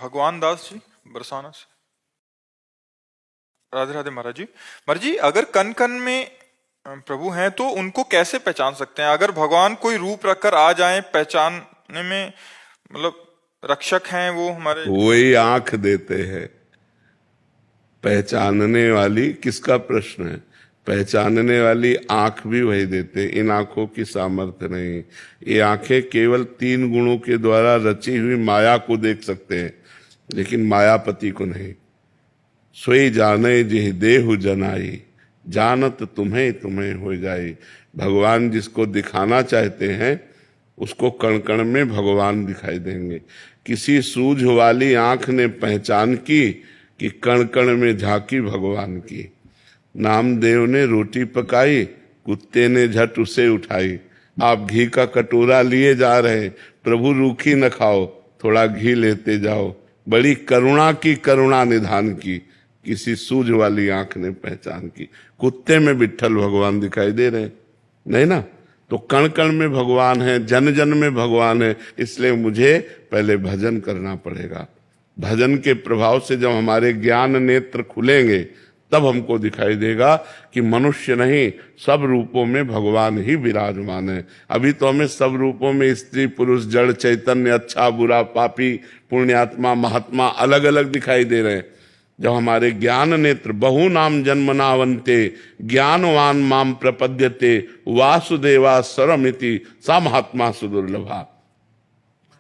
भगवान दास जी बरसाना से। राधे राधे महाराज जी। महाराज जी, अगर कण कण में प्रभु हैं तो उनको कैसे पहचान सकते हैं? अगर भगवान कोई रूप रखकर आ जाएं, पहचानने में मतलब रक्षक हैं वो हमारे। वही आंख देते हैं पहचानने वाली। किसका प्रश्न है? पहचानने वाली आंख भी वही देते। इन आंखों की सामर्थ्य नहीं। ये आंखें केवल 3 गुणों के द्वारा रची हुई माया को देख सकते हैं, लेकिन मायापति को नहीं। सोई जाने जिह देहु जनाई, जानत तुम्हें तुम्हें हो जाई। भगवान जिसको दिखाना चाहते हैं उसको कण कण में भगवान दिखाई देंगे। किसी सूझ वाली आंख ने पहचान की कि कण कण में झांकी भगवान की। नामदेव ने रोटी पकाई, कुत्ते ने झट उसे उठाई। आप घी का कटोरा लिए जा रहे, प्रभु रूखी न खाओ, थोड़ा घी लेते जाओ। बड़ी करुणा की, करुणा निधान की, किसी सूझ वाली आंख ने पहचान की। कुत्ते में विट्ठल भगवान दिखाई दे रहे नहीं ना? तो कण कण में भगवान है, जन जन में भगवान है। इसलिए मुझे पहले भजन करना पड़ेगा। भजन के प्रभाव से जब हमारे ज्ञान नेत्र खुलेंगे तब हमको दिखाई देगा कि मनुष्य नहीं, सब रूपों में भगवान ही विराजमान है। अभी तो हमें सब रूपों में स्त्री पुरुष जड़ चैतन्य, अच्छा बुरा, पापी पुण्यात्मा महात्मा अलग अलग दिखाई दे रहे हैं। जब हमारे ज्ञान नेत्र बहु नाम जन्मनावंते ज्ञानवान माम प्रपद्यते वासुदेवा सरमिति सा महात्मा सुदुर्लभा।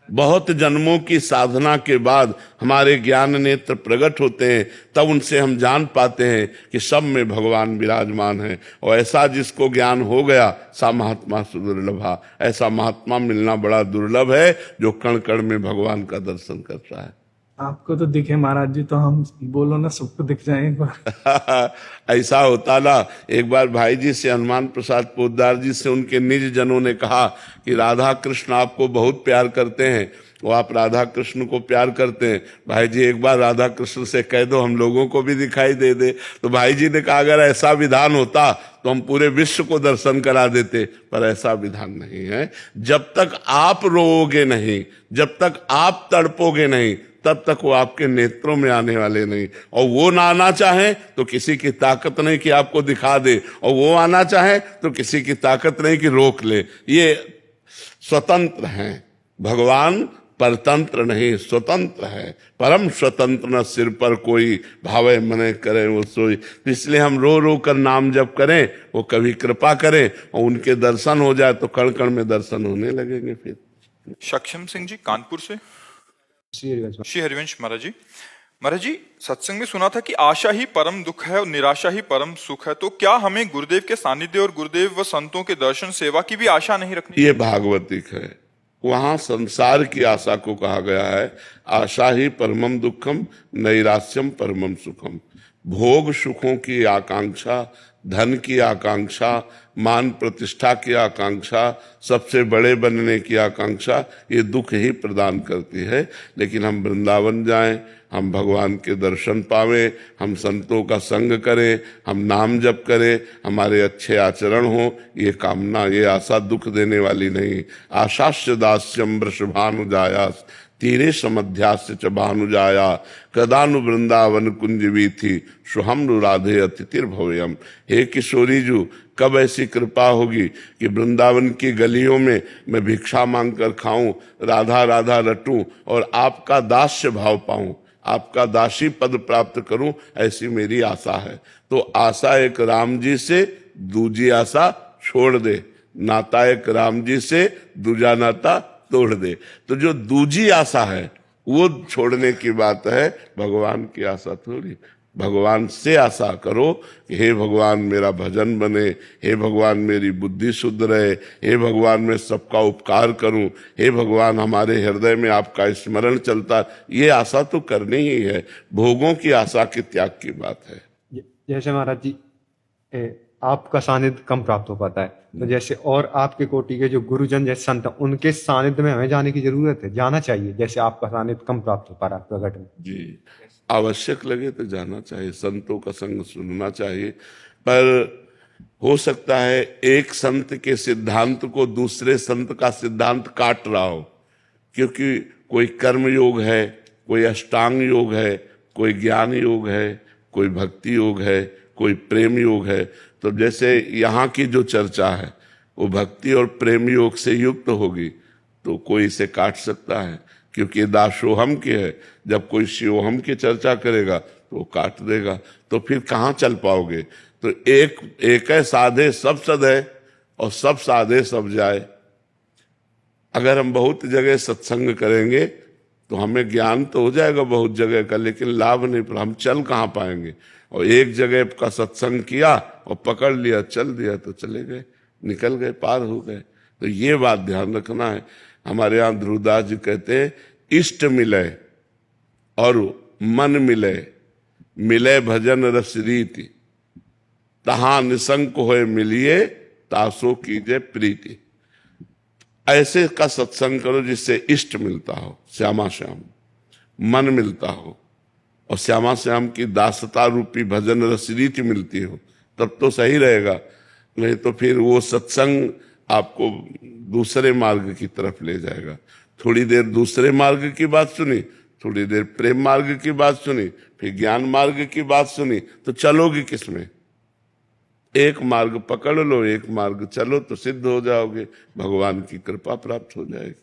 बहुत जन्मों की साधना के बाद हमारे ज्ञान नेत्र प्रकट होते हैं, तब उनसे हम जान पाते हैं कि सब में भगवान विराजमान है। और ऐसा जिसको ज्ञान हो गया सा महात्मा सुदुर्लभा। ऐसा महात्मा मिलना बड़ा दुर्लभ है जो कण कण में भगवान का दर्शन करता है। आपको तो दिखे महाराज जी, तो हम बोलो ना सबको दिख जाए एक बार। ऐसा होता ना। एक बार भाई जी से, हनुमान प्रसाद पोद्दार जी से, उनके निज जनों ने कहा कि राधा कृष्ण आपको बहुत प्यार करते हैं, वो आप राधा कृष्ण को प्यार करते हैं। भाई जी एक बार राधा कृष्ण से कह दो हम लोगों को भी दिखाई दे दे। तो भाई जी ने कहा अगर ऐसा विधान होता तो हम पूरे विश्व को दर्शन करा देते, पर ऐसा विधान नहीं है। जब तक आप रोओगे नहीं, जब तक आप तड़पोगे नहीं, तब तक वो आपके नेत्रों में आने वाले नहीं। और वो ना आना चाहे तो किसी की ताकत नहीं कि आपको दिखा दे, और वो आना चाहे तो किसी की ताकत नहीं कि रोक ले। ये स्वतंत्र हैं। भगवान परतंत्र नहीं, स्वतंत्र है। परम स्वतंत्र न सिर पर कोई, भावे मने करे वो सोई। इसलिए हम रो रो कर नाम जप करें, वो कभी कृपा करें और उनके दर्शन हो जाए तो कण कण में दर्शन होने लगेंगे। फिर सक्षम सिंह जी कानपुर से। श्री हरिवंश महाराज जी। महाराज जी, सत्संग में सुना था कि आशा ही परम दुख है और निराशा ही परम सुख है। तो क्या हमें गुरुदेव के सानिध्य और गुरुदेव व संतों के दर्शन सेवा की भी आशा नहीं रखनी? ये भागवतिक है। वहां संसार की आशा को कहा गया है आशा ही परमम दुखम नैराश्यम परमम सुखम। भोग सुखों की आकांक्षा, धन की आकांक्षा, मान प्रतिष्ठा की आकांक्षा, सबसे बड़े बनने की आकांक्षा, ये दुख ही प्रदान करती है। लेकिन हम वृंदावन जाएं, हम भगवान के दर्शन पावें, हम संतों का संग करें, हम नाम जप करें, हमारे अच्छे आचरण हो, ये कामना, ये आशा दुख देने वाली नहीं। आशास्य दास्यम वृषभानुजायास तीरे समध्यास्य च भानुजाया कदानु वृंदावन कुंजवी थी सुहम राधे अतिथिर भव्यम। हे किशोरी जी, कब ऐसी कृपा होगी कि वृंदावन की गलियों में मैं भिक्षा मांग कर खाऊं, राधा राधा रटूं और आपका दास्य भाव पाऊं, आपका दासी पद प्राप्त करूं, ऐसी मेरी आशा है। तो आशा एक राम जी से, दूजी आशा छोड़ दे। नाता एक राम जी से, दूजा नाता तोड़ दे। तो जो दूजी आशा है वो छोड़ने की बात है, भगवान की आशा थोड़ी। भगवान से आशा करो कि हे भगवान मेरा भजन बने, हे भगवान मेरी बुद्धि शुद्ध रहे, हे भगवान मैं सबका उपकार करूं, हे भगवान हमारे हृदय में आपका स्मरण चलता। ये आशा तो करनी ही है। भोगों की आशा के त्याग की बात है। जैसे महाराज जी आपका सानिध्य कम प्राप्त हो पाता है, तो जैसे और आपके कोटि के जो गुरुजन जैसे संत, उनके सानिध्य में हमें जाने की जरूरत है, जाना चाहिए। जैसे आपका सानिध्य कम प्राप्त हो पा रहा है प्रकट में। जी, आवश्यक लगे तो जाना चाहिए, संतों का संग सुनना चाहिए। पर हो सकता है एक संत के सिद्धांत को दूसरे संत का सिद्धांत काट रहा हो, क्योंकि कोई कर्म योग है, कोई अष्टांग योग है, कोई ज्ञान योग है, कोई भक्ति योग है, कोई प्रेम योग है। तो जैसे यहाँ की जो चर्चा है वो भक्ति और प्रेम योग से युक्त होगी तो कोई इसे काट सकता है, क्योंकि ये दासोहम की है। जब कोई शिवोहम की चर्चा करेगा तो वो काट देगा, तो फिर कहाँ चल पाओगे। तो एक है साधे सब सद है और सब साधे सब जाए। अगर हम बहुत जगह सत्संग करेंगे तो हमें ज्ञान तो हो जाएगा बहुत जगह का, लेकिन लाभ नहीं, पर हम चल कहाँ पाएंगे। और एक जगह का सत्संग किया और पकड़ लिया, चल दिया तो चले गए, निकल गए, पार हो गए। तो ये बात ध्यान रखना है। हमारे यहाँ ध्रुवदास जी कहते हैं, इष्ट मिले और मन मिले, मिले भजन रस रीति, तहां निसंक होए मिलिए, तासो कीजे प्रीति। ऐसे का सत्संग करो जिससे इष्ट मिलता हो, श्यामा श्याम, मन मिलता हो और श्यामा श्याम की दासता रूपी भजन रस रीति मिलती हो, तब तो सही रहेगा। नहीं तो फिर वो सत्संग आपको दूसरे मार्ग की तरफ ले जाएगा। थोड़ी देर दूसरे मार्ग की बात सुनी, थोड़ी देर प्रेम मार्ग की बात सुनी, फिर ज्ञान मार्ग की बात सुनी, तो चलोगी किसमें। एक मार्ग पकड़ लो, एक मार्ग चलो तो सिद्ध हो जाओगे, भगवान की कृपा प्राप्त हो जाएगी।